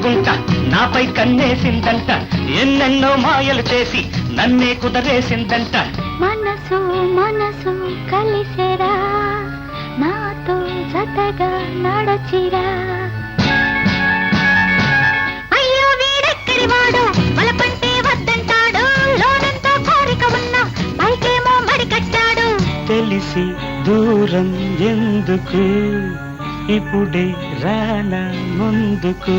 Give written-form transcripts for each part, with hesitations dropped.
గుంట నాపై కన్నేసిందంట, ఎన్నెన్నో మాయలు చేసి నన్నే కుదరేసిందంట. మనసు మనసు కలిసేరా, నాతో జతగా నడచిరా. అయ్యో వీడెక్కడి వాడు, బలపంటే వద్దంటాడు, లోనంతో కోరిక ఉన్నా పైకేమో మడి కట్టాడు. తెలిసి దూరం ఎందుకు, ఇప్పుడే రానా ముందుకు.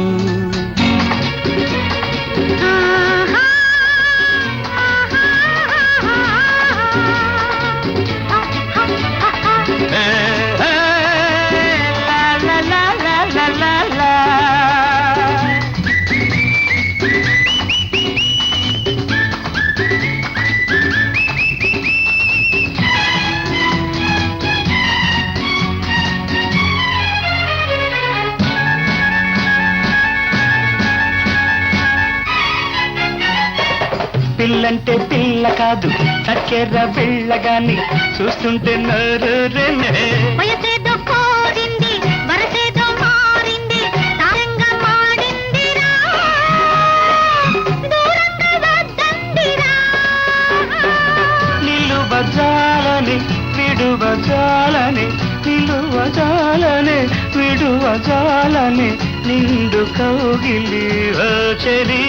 పిల్లంటే పిల్ల కాదు, చక్కెర పిల్లగాని చూస్తుంటే నోరూరేనే. వయసేదో కోరింది, వరసేదో మారింది, తారంగా మాడిందిరా, దూరంగా వద్దందిరా. నిలువజాలని విడువజాలని, నిలువజాలని విడువజాలని, నిండు కౌగిలి వచ్చరి.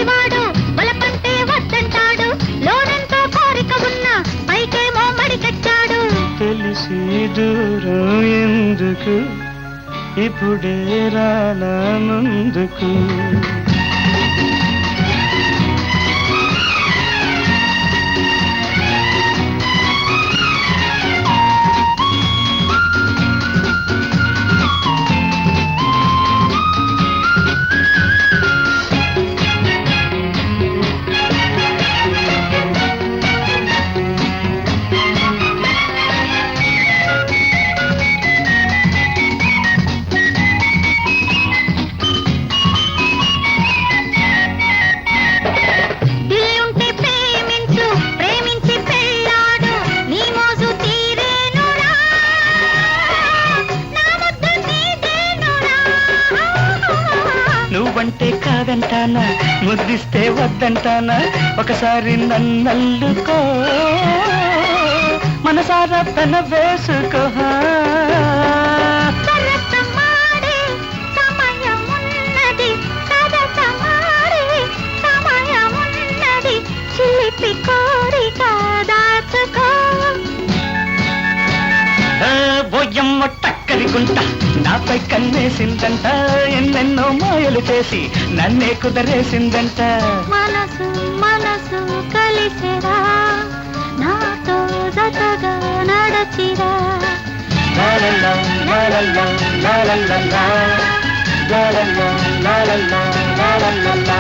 వాడు బలపంటే వద్దంటాడు, లోనంతో కోరిక ఉన్నా పైకేమో మడి కట్టాడు. తెలిసి దూరం ఎందుకు, ఇప్పుడే రానా ముందుకు. నువ్వంటే కాదంటానా, ముద్దిస్తే వద్దంటానా, ఒకసారి నన్నల్లుకో, మనసారా పెన వేసుకో. చిలిపి కోరిక దాచుకో. బొయ్యమ్మ టక్కరి గుంట నాపై కన్నేసిందంట, ఎన్నెన్నో మాయలు చేసి నన్నే కుదరేసిందంట. మనసు మనసు కలిసేరా, నాతో జతగా నడచిరా. లాలలా లాలలా లాలలా లాలలా లాలలా లాలలా.